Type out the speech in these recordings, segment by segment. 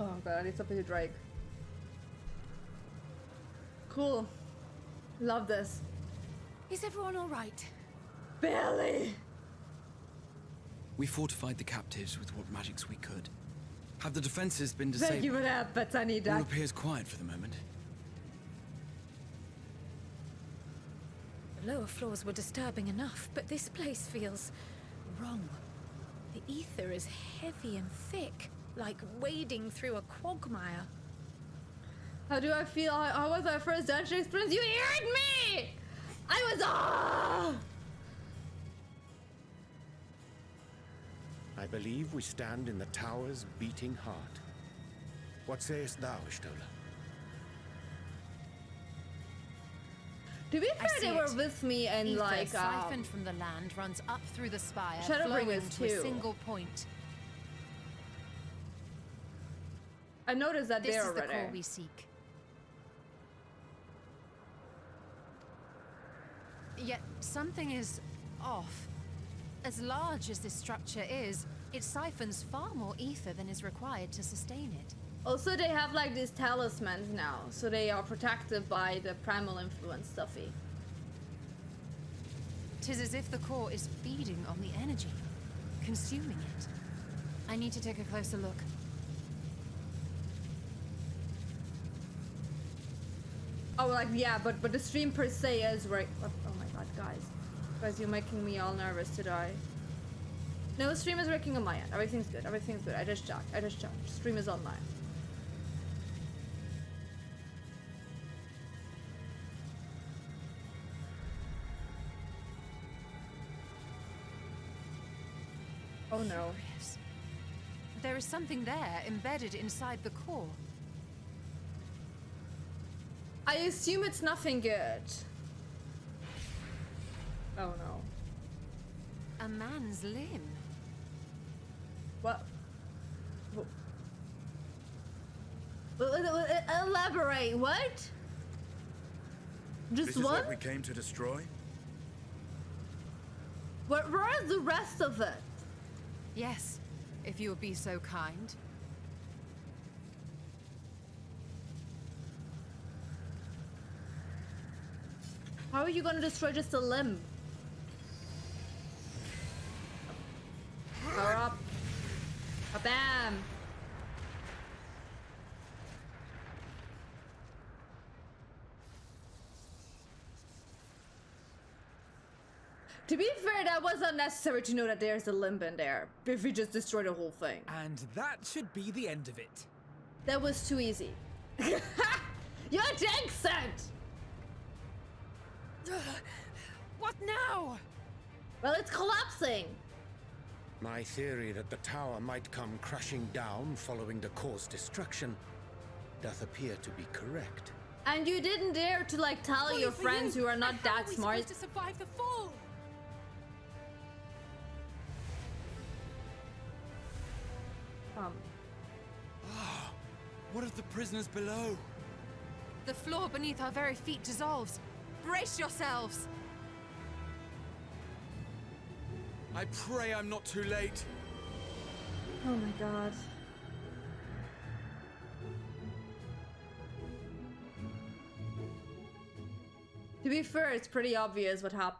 Oh god, I need something to Drake. Cool. Love this. Is everyone all right? Barely! We fortified the captives with what magics we could. Have the defenses been disabled? Thank you for that, but I need All that. appears quiet for the moment. The lower floors were disturbing enough, but this place feels wrong. The ether is heavy and thick, like wading through a quagmire. How do I feel? How was our first dungeon experience? You heard me! I was I believe we stand in the tower's beating heart. What sayest thou, Stola? To be fair, they were with me and Ether like siphoned from the land runs up through the spire, Shadowbringers flowing to too. a single point. I noticed that This there is the already. core we seek. Yet something is off. As large as this structure is, it siphons far more ether than is required to sustain it. Also, they have like these talismans now, so they are protected by the primal influence stuffy. 'Tis as if the core is feeding on the energy, consuming it. I need to take a closer look. Oh, like yeah, but the stream per se is right. Oh my god, guys, you're making me all nervous to die. No, the stream is working on my end. Everything's good. Everything's good. I just checked. Stream is online. Oh no. Curious. There is something there embedded inside the core. I assume it's nothing good. Oh no. A man's limb. What? Elaborate. What? Just This is one? what we came to destroy? Where is the rest of it? Yes, if you would be so kind. How are you gonna destroy just a limb? Power up. Bam! To be fair, that was unnecessary to know that there's a limb in there. If we just destroy the whole thing. And that should be the end of it. That was too easy. You're jinxed! What now? Well, it's collapsing. My theory that the tower might come crashing down following the core's destruction doth appear to be correct. And you didn't dare to like tell your friends who are not that smart. To survive the fall. What of the prisoners below? The floor beneath our very feet dissolves. Brace yourselves! I pray I'm not too late. Oh my god. To be fair, it's pretty obvious what happens.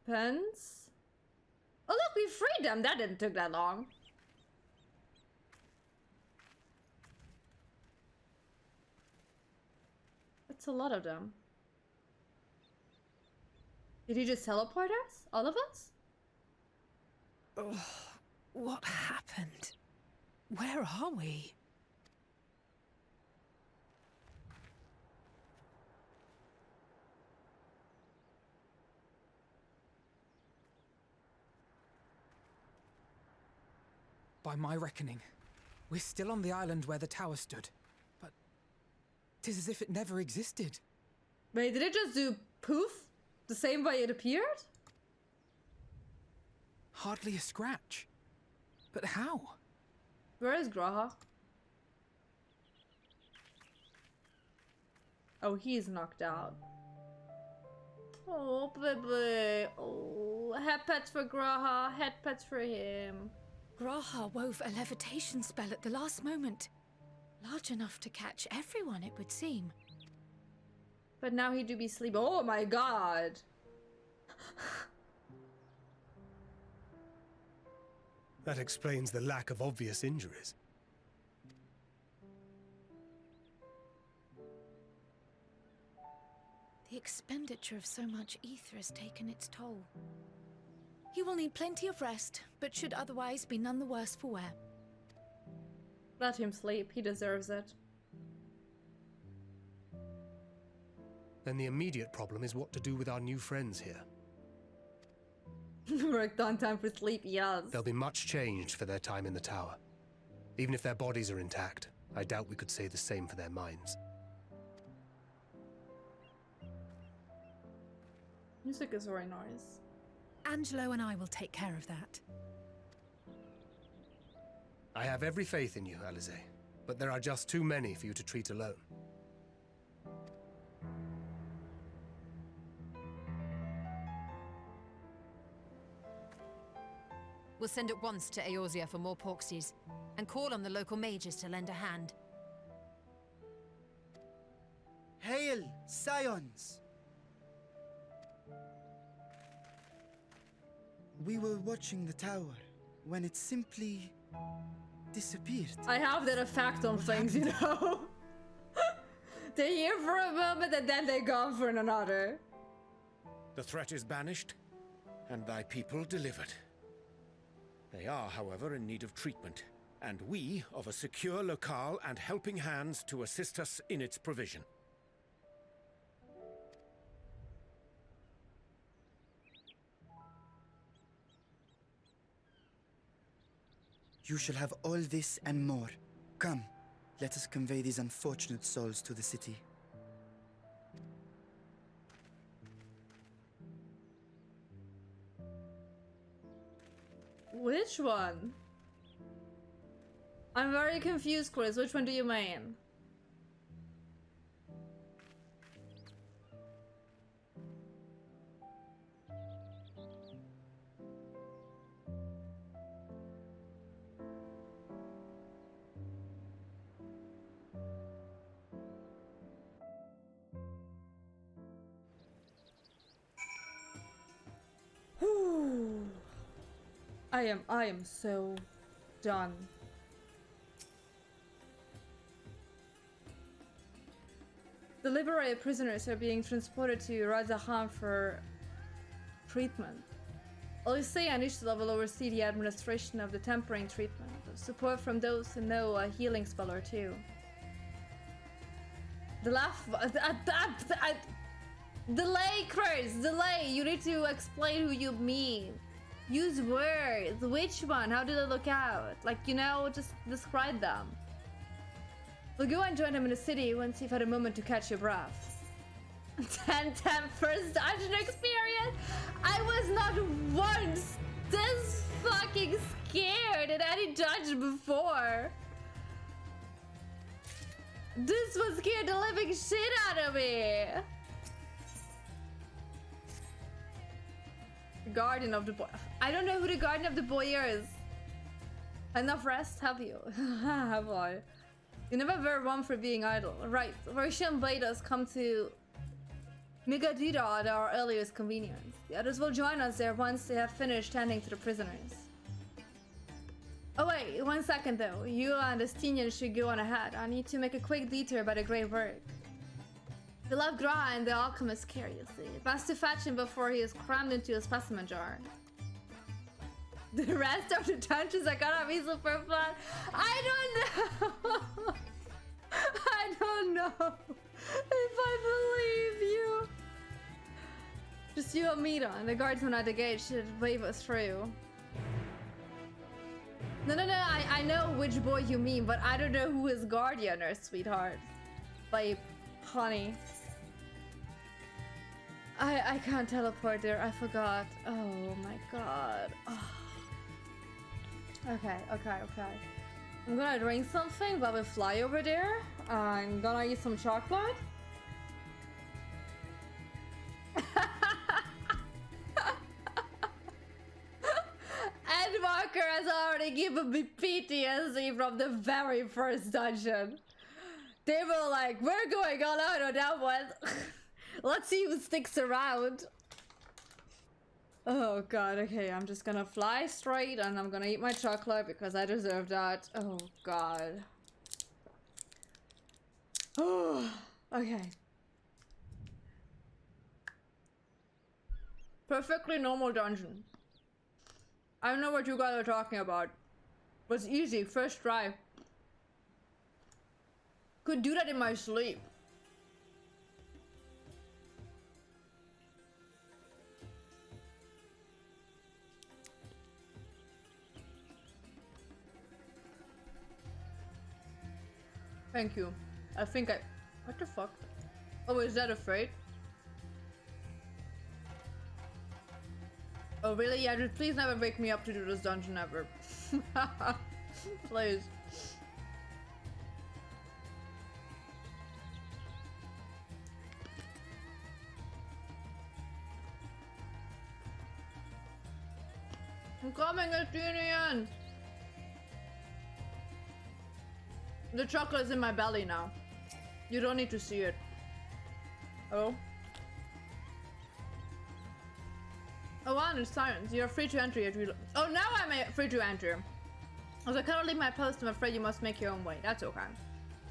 Oh look, we freed them! That didn't take that long. That's a lot of them. Did he just teleport us? All of us? What happened? Where are we? By my reckoning, we're still on the island where the tower stood. But 'tis as if it never existed. Wait, did it just do poof? The same way it appeared? Hardly a scratch. But how? Where is Graha? Oh, he's knocked out. Oh, baby. Oh, head pets for Graha, head pets for him. Graha wove a levitation spell at the last moment. Large enough to catch everyone, it would seem. But now he do be sleep. Oh my god. That explains the lack of obvious injuries. The expenditure of so much ether has taken its toll. He will need plenty of rest, but should otherwise be none the worse for wear. Let him sleep. He deserves it. Then the immediate problem is what to do with our new friends here. Worked on time for sleep, yes. They'll be much changed for their time in the tower. Even if their bodies are intact, I doubt we could say the same for their minds. Music is very nice. Angelo and I will take care of that. I have every faith in you, Alize, but there are just too many for you to treat alone. We'll send at once to Eorzea for more Porksies, and call on the local mages to lend a hand. Hail, Scions! We were watching the tower when it simply disappeared. I have that effect on things, you know? They're here for a moment and then they're gone for another. The threat is banished, and thy people delivered. They are, however, in need of treatment, and we of a secure locale and helping hands to assist us in its provision. You shall have all this and more. Come, let us convey these unfortunate souls to the city. Which one? I'm very confused, Chris. Which one do you mean? I am so done. The liberated prisoners are being transported to Razahan for treatment. Odyssey and Ishtal will oversee the administration of the tempering treatment. Support from those who know a healing spell or two. Delay, Chris! Delay! You need to explain who you mean. Use words. Which one? How do they look out? Like, you know, just describe them. We'll go and join them in the city once you've had a moment to catch your breath. 10 first dungeon experience? I was not once this fucking scared in any dungeon before. This one scared the living shit out of me. Guardian of the boy. I don't know who the guardian of the boy is. Enough rest, have you? Have I? You never were one for being idle. Right, Roshan bade us come to Migadida at our earliest convenience. The others will join us there once they have finished tending to the prisoners. Oh wait, 1 second though. You and Estinien should go on ahead. I need to make a quick detour by the great work. We left Gra and the alchemist care, you see. Best to fetch him before he is crammed into a specimen jar. The rest of the dungeons are gonna be super fun. I don't know. I don't know if I believe you. Just you and Mira, and the guardsman at the gate should wave us through. No, I know which boy you mean, but I don't know who his guardian is, sweetheart. Babe, honey. I can't teleport there, I forgot. Oh my god. Oh. Okay. I'm gonna drink something while we fly over there. I'm gonna eat some chocolate. Endwalker has already given me PTSD from the very first dungeon. They were like, we're going all out on that one. Let's see who sticks around. Oh god, okay, I'm just gonna fly straight and I'm gonna eat my chocolate because I deserve that. Oh god. Oh, okay. Perfectly normal dungeon. I don't know what you guys are talking about. It was easy, first try. Could do that in my sleep. Thank you. I think I... What the fuck? Oh, is that afraid? Oh, really? Yeah, just please never wake me up to do this dungeon ever. Please. I'm coming, Estinien! The chocolate's in my belly now. You don't need to see it. Oh? Oh, wow, it's silence. You're free to enter yet. Oh, now I'm free to enter. As I cannot leave my post, I'm afraid you must make your own way. That's okay.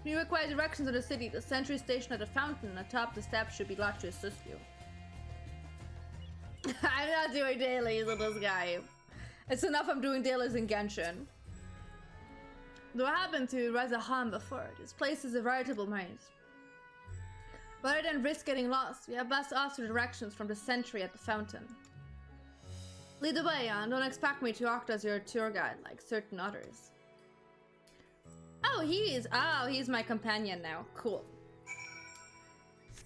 If you require directions of the city, the sentry station at the fountain atop the steps should be glad to assist you. I'm not doing dailies with this guy. It's enough I'm doing dailies in Genshin. Though I have been to Rezahan before, this place is a veritable maze. Rather than risk getting lost, we have best asked for directions from the sentry at the fountain. Lead the way, and don't expect me to act as your tour guide like certain others. Oh, he's my companion now. Cool.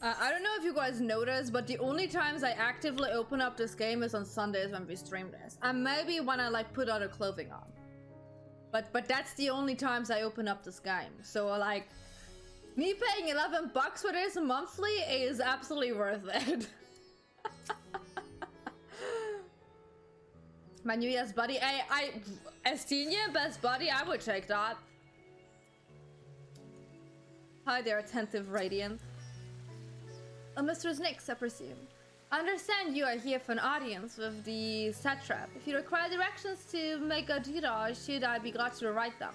I don't know if you guys noticed, but the only times I actively open up this game is on Sundays when we stream this. And maybe when I like put other clothing on. But that's the only times I open up this game. So like, me paying $11 for this monthly is absolutely worth it. My new yes buddy. Estinien, best buddy, I would take that. Hi there, attentive Radiant. Mistress Nyx, I presume. I understand you are here for an audience with the satrap. If you require directions to make a detour, should I be glad to write them?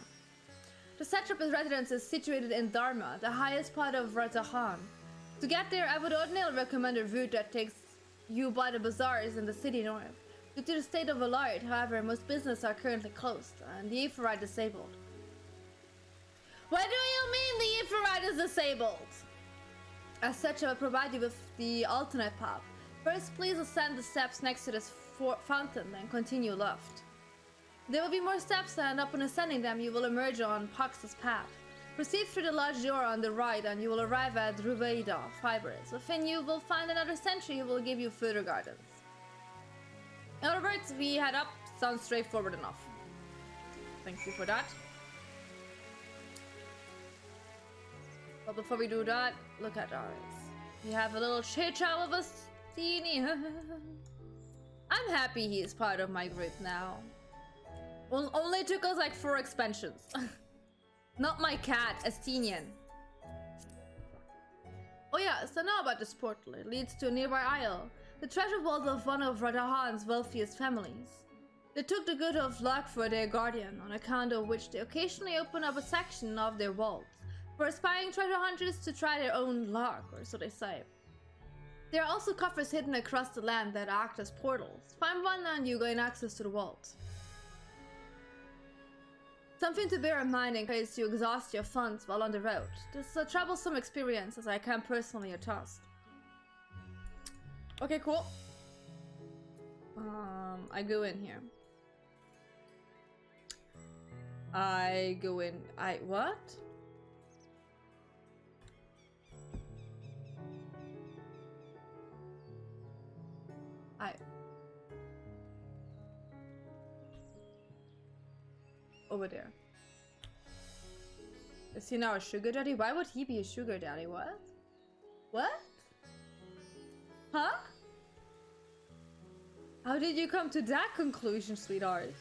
The satrap's residence is situated in Dharma, the highest part of Rezahan. To get there, I would ordinarily recommend a route that takes you by the bazaars in the city north. Due to the state of Alard, however, most businesses are currently closed, and the Aephorite disabled. What do you mean the Aephorite is disabled? As such, I will provide you with the alternate path. First, please ascend the steps next to this fountain, then continue left. There will be more steps, and upon ascending them, you will emerge on Pax's path. Proceed through the large door on the right, and you will arrive at Ruveida Fibers. Within you will find another sentry who will give you further guidance. In other words, we head up. Sounds straightforward enough. Thank you for that. But before we do that, look at ours. We have a little chit-chat with Estinien. I'm happy he is part of my group now. Well, only took us like 4 expansions. Not my cat, Estinien. Oh yeah, so now about this portal. It leads to a nearby isle. The treasure vault of one of Radahan's wealthiest families. They took the good of luck for their guardian, on account of which they occasionally open up a section of their vault for aspiring treasure hunters to try their own luck, or so they say. There are also coffers hidden across the land that act as portals. Find one and you gain access to the vault. Something to bear in mind in case you exhaust your funds while on the road. This is a troublesome experience, as I can personally attest. Okay, cool. I go in here. What? Over there. Is he now a sugar daddy? Why would he be a sugar daddy? What? What? Huh? How did you come to that conclusion, sweetheart?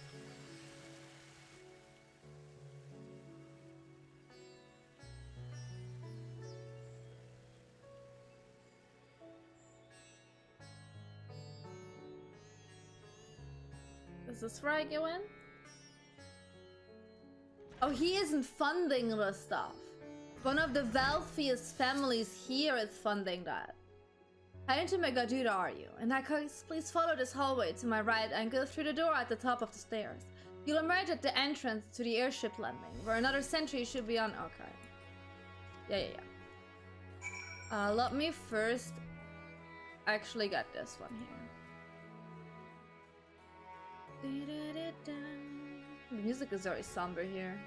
Is this where I go in? Oh, he isn't funding the stuff. One of the wealthiest families here is funding that. How into Megaduda are you? In that case, please follow this hallway to my right and go through the door at the top of the stairs. You'll emerge at the entrance to the airship landing, where another sentry should be on. Okay. Yeah. Let me first actually get this one here. The music is very somber here.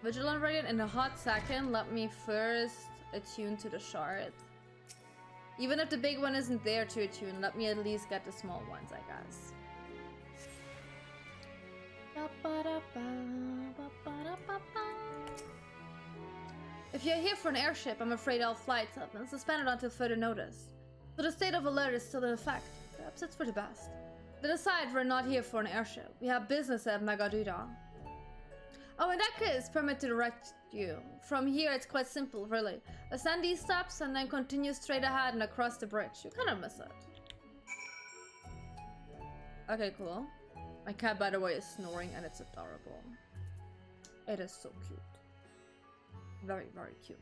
Vigilant Radiant in a hot second. Let me first attune to the shard. Even if the big one isn't there to attune, let me at least get the small ones, I guess. If you're here for an airship, I'm afraid all flights have been suspended until further notice. So the state of alert is still in effect. Perhaps it's for the best. But aside, we're not here for an airship. We have business at Megaduda. Oh, in that case, permit to direct you. From here, it's quite simple, really. Ascend these steps and then continue straight ahead and across the bridge. You kind of miss it. Okay, cool. My cat, by the way, is snoring and it's adorable. It is so cute. Very, very cute.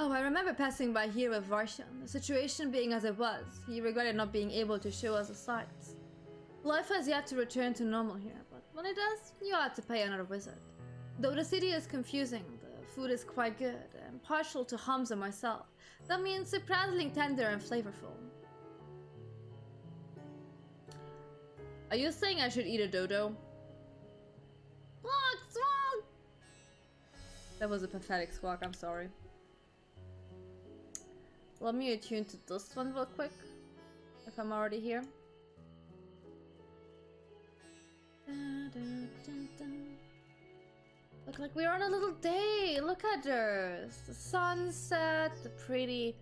Oh, I remember passing by here with Varshan. The situation being as it was, he regretted not being able to show us the sights. Life has yet to return to normal here, but when it does, you ought to pay another visit. Though the city is confusing, the food is quite good, and partial to Hamza myself. That means surprisingly tender and flavorful. Are you saying I should eat a dodo? What's wrong? That was a pathetic squawk, I'm sorry. Let me attune to this one real quick, if I'm already here. Look like we're on a little day. Look at this. The sunset, the pretty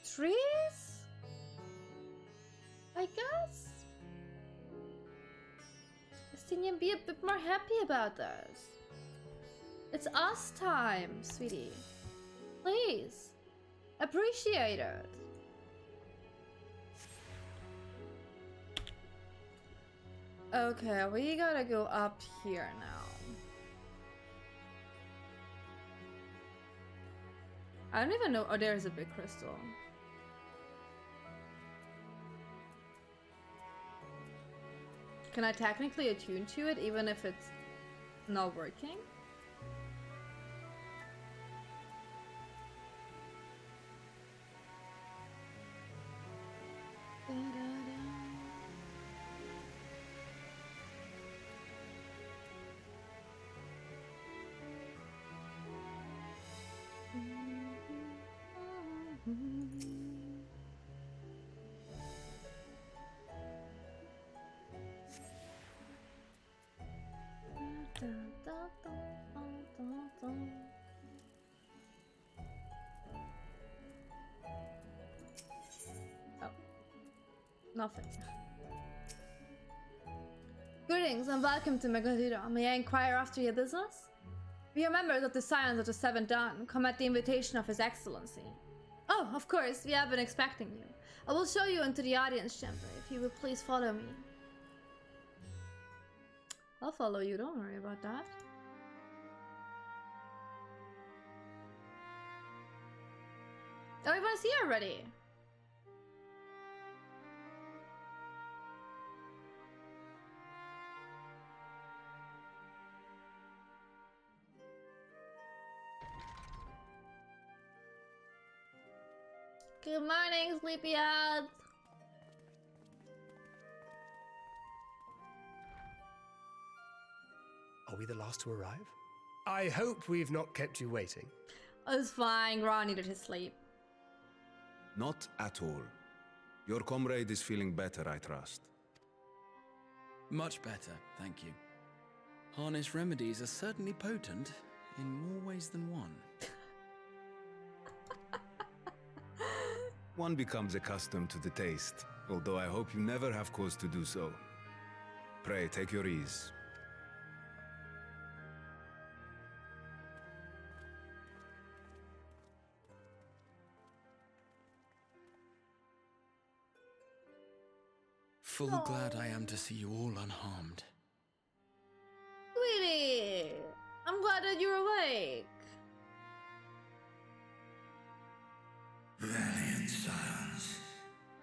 trees, I guess. Estinien, be a bit more happy about this. It's us time, sweetie. Please. Appreciate it. Okay, we gotta go up here now. I don't even know. Oh, there's a big crystal. Can I technically attune to it even if it's not working? Oh, nothing. Greetings and welcome to Megaduda. May I inquire after your business? We are members of the Scions of the Seventh Dawn, come at the invitation of His Excellency. Oh, of course, we have been expecting you. I will show you into the audience chamber, if you would please follow me. I'll follow you, don't worry about that. Everyone's here already. Good morning, sleepyheads. Are we the last to arrive? I hope we've not kept you waiting. It's fine. Ron needed his sleep. Not at all. Your comrade is feeling better, I trust. Much better, thank you. Harness remedies are certainly potent in more ways than one. One becomes accustomed to the taste, although I hope you never have cause to do so. Pray, take your ease. Full glad I am to see you all unharmed. Sweetie, I'm glad that you're awake. Valiant scions,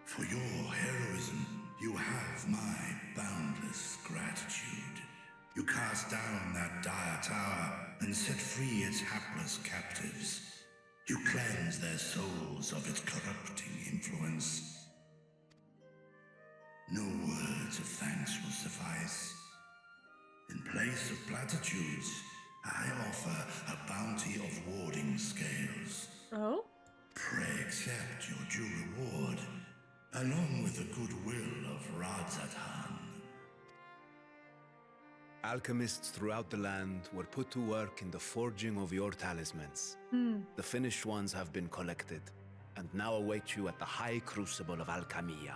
for your heroism, you have my boundless gratitude. You cast down that dire tower and set free its hapless captives. You cleanse their souls of its corrupting influence. No words of thanks will suffice. In place of platitudes, I offer a bounty of warding scales. Oh? Pray accept your due reward, along with the goodwill of Radzatan. Alchemists throughout the land were put to work in the forging of your talismans. The finished ones have been collected, and now await you at the High Crucible of Alchemia.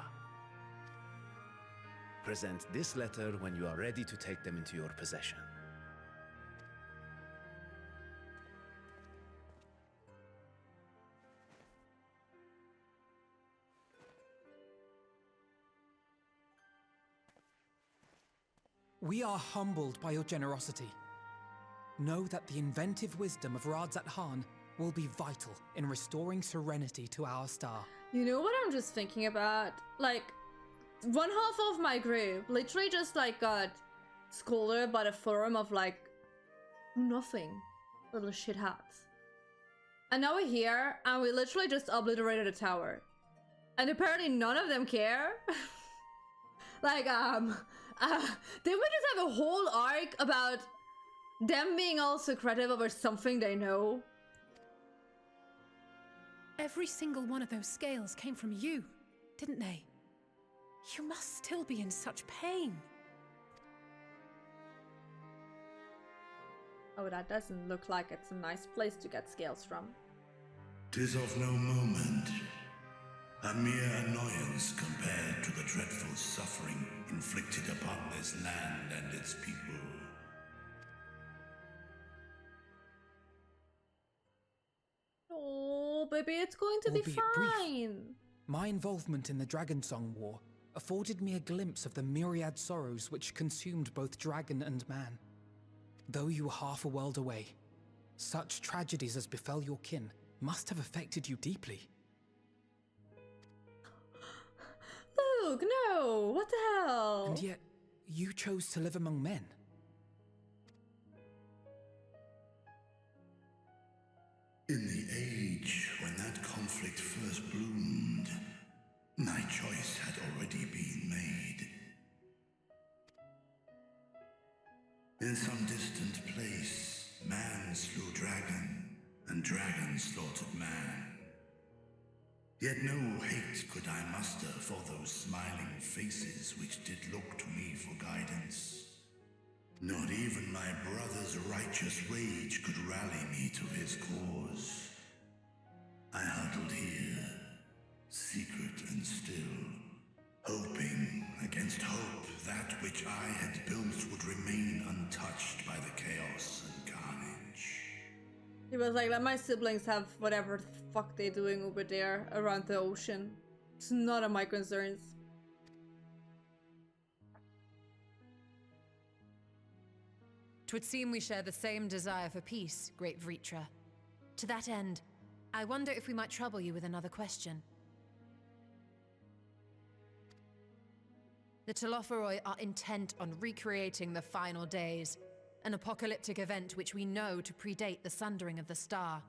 Present this letter when you are ready to take them into your possession. We are humbled by your generosity. Know that the inventive wisdom of Radzat Han will be vital in restoring serenity to our star. You know what I'm just thinking about? Like, one half of my group literally just like got scolded by the forum of like nothing, little shit hats. And now we're here and we literally just obliterated a tower. And apparently none of them care. Like, didn't we just have a whole arc about them being all secretive over something they know? Every single one of those scales came from you, didn't they? You must still be in such pain. Oh, that doesn't look like it's a nice place to get scales from. 'Tis of no moment. A mere annoyance compared to the dreadful suffering inflicted upon this land and its people. Oh, baby, it's going to be Albeit brief. fine. My involvement in the Dragonsong War afforded me a glimpse of the myriad sorrows which consumed both dragon and man. Though you were half a world away, such tragedies as befell your kin must have affected you deeply. Luke, no! What the hell? And yet, you chose to live among men. In the age when that conflict first bloomed, my choice had already been made. In some distant place, man slew dragon, and dragon slaughtered man. Yet no hate could I muster for those smiling faces which did look to me for guidance. Not even my brother's righteous rage could rally me to his cause. I huddled here, secret and still, hoping against hope that which I had built would remain untouched by the chaos and carnage. He was like, let my siblings have whatever the fuck they're doing over there around the ocean. It's none of my concerns. Twould seem we share the same desire for peace, great Vritra. To that end, I wonder if we might trouble you with another question. The Telophoroi are intent on recreating the final days, an apocalyptic event which we know to predate the sundering of the star.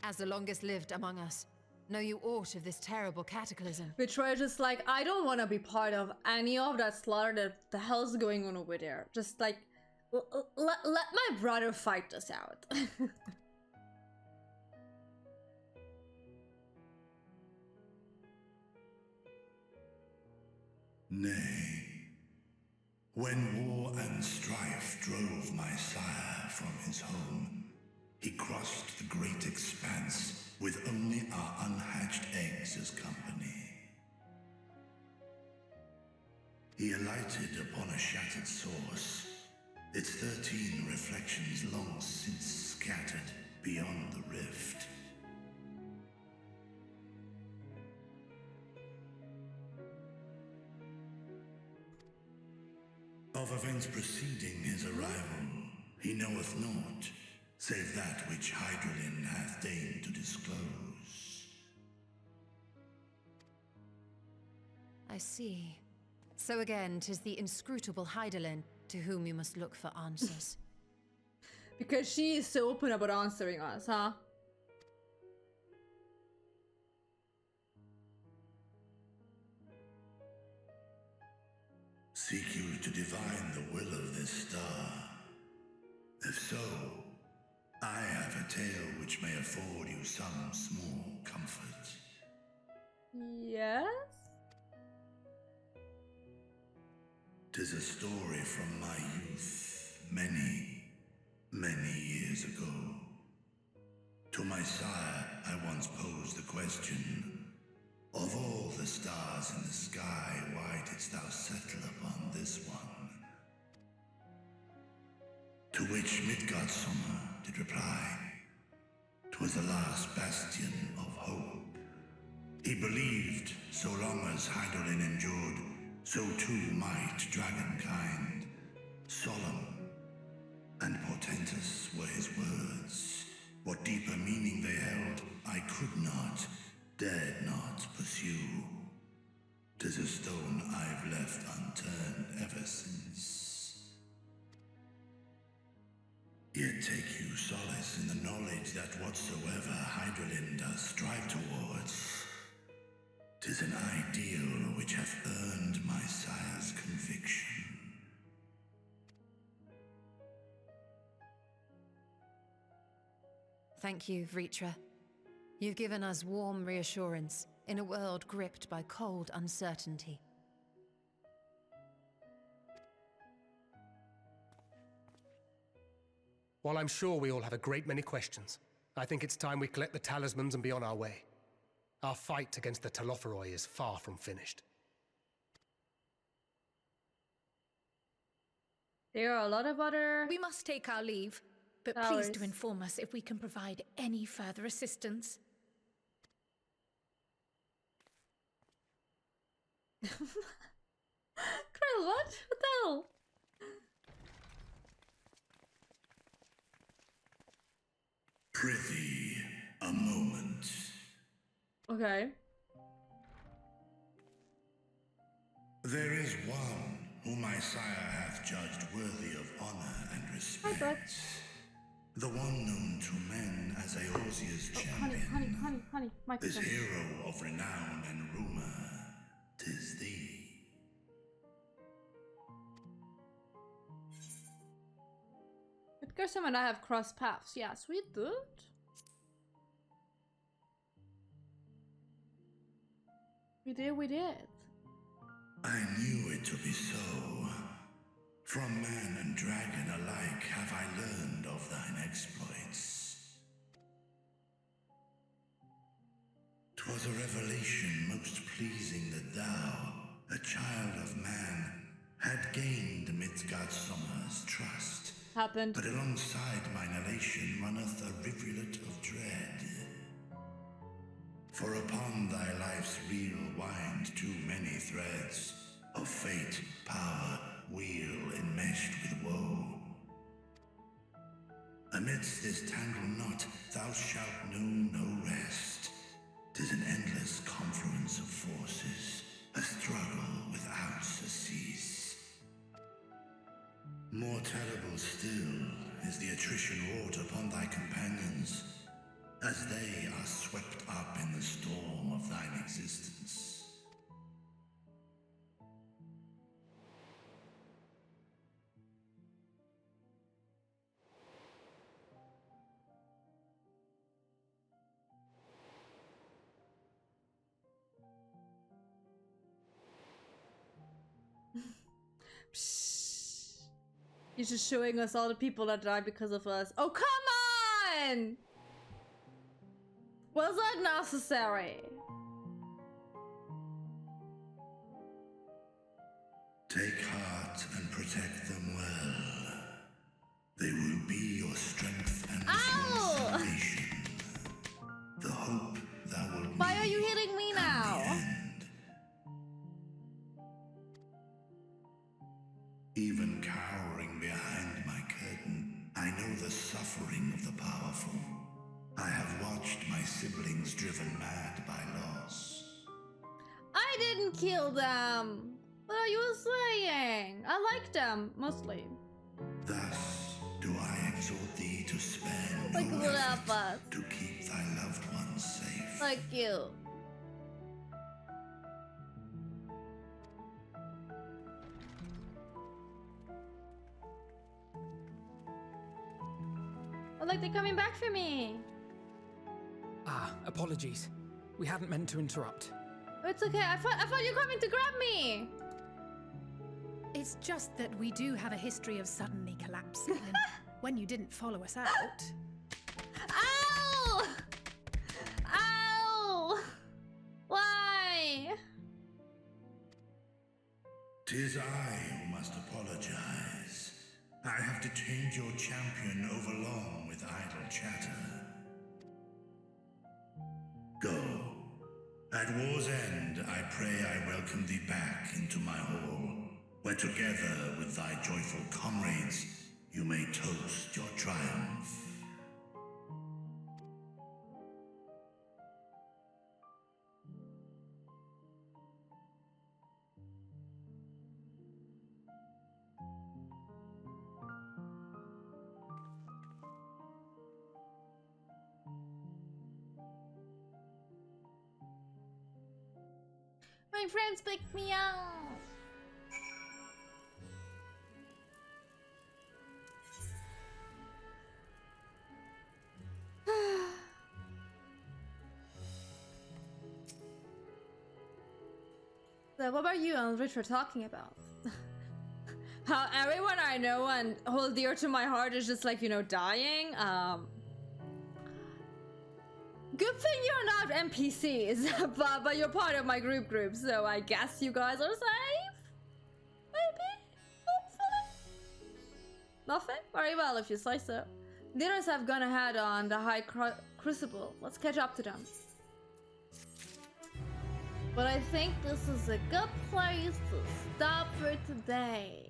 As the longest lived among us, know you aught of this terrible cataclysm? Betrayal just like, I don't want to be part of any of that slaughter that the hell's going on over there. Just like, let my brother fight this out. Nay. When war and strife drove my sire from his home, he crossed the great expanse with only our unhatched eggs as company. he alighted upon a shattered source, its 13 reflections long since scattered beyond the rift. Of events preceding his arrival, he knoweth naught, save that which Hydralin hath deigned to disclose. I see. So again, 'tis the inscrutable Hydaelyn to whom you must look for answers. Because she is so open about answering us, huh? Seek you to divine the will of this star? If so, I have a tale which may afford you some small comfort. Yes? 'Tis a story from my youth, many years ago. To my sire, I once posed the question, of all the stars in the sky, why didst thou settle upon this one? To which Midgardsummer did reply, 'twas the last bastion of hope. He believed so long as Hydaelyn endured, so too might dragonkind. Solemn and portentous were his words. What deeper meaning they held, I could not, dared not pursue. 'Tis a stone I've left unturned ever since. Yet take you solace in the knowledge that whatsoever Hydaelyn does strive towards, 'tis an ideal which hath earned my sire's conviction. Thank you, Vritra. You've given us warm reassurance in a world gripped by cold uncertainty. While I'm sure we all have a great many questions, I think it's time we collect the talismans and be on our way. Our fight against the Telophoroi is far from finished. There are a lot of other... We must take our leave, but please do inform us if we can provide any further assistance. Krill, what? What the hell? Prithee, a moment. Okay. There is one whom my sire hath judged worthy of honor and respect. The one known to men as Eorzea's champion. Honey, This microphone. hero of renown and rumor, 'tis thee. But Gershom and I have crossed paths. Yes, we did. We did. I knew it to be so. From man and dragon alike have I learned of thine exploits. 'Twas a revelation most pleasing that thou, a child of man, had gained Midgardsummer's trust. Happened. But alongside mine elation runneth a rivulet of dread. For upon thy life's reel wind too many threads of fate, power, wheel enmeshed with woe. Amidst this tangled knot thou shalt know no rest. 'Tis an endless confluence of forces, a struggle without surcease. More terrible still is the attrition wrought upon thy companions, as they are swept up in the storm of thine existence. He's just showing us all the people that died because of us. Oh, come on! Was that necessary? Take heart and protect them well. They will be your strength and Ow! your salvation. The hope that will Why are you hitting me now? end. Even cowering behind my curtain, I know the suffering of the powerful. I have watched my siblings driven mad by loss. I didn't kill them. What are you saying? I like them, mostly. Thus do I exhort thee to spare Like no what effort else? to keep thy loved ones safe. Like you. Oh, like they're coming back for me. Ah, apologies. We hadn't meant to interrupt. It's okay. I thought you were coming to grab me. It's just that we do have a history of suddenly collapsing, and when you didn't follow us out... Ow! Ow! Why? 'Tis I who must apologize. I have detained your champion overlong with idle chatter. Go. At war's end, I pray I welcome thee back into my hall, where together with thy joyful comrades, you may toast your triumph. My friends picked me up. So what about you and Rich were talking about? How everyone I know and hold dear to my heart is just like, you know, dying. Good thing you're not NPCs, but you're part of my group, so I guess you guys are safe? Maybe? Hopefully? Nothing? Very well if you say so. The others have gone ahead on the High Crucible. Let's catch up to them. But I think this is a good place to stop for today.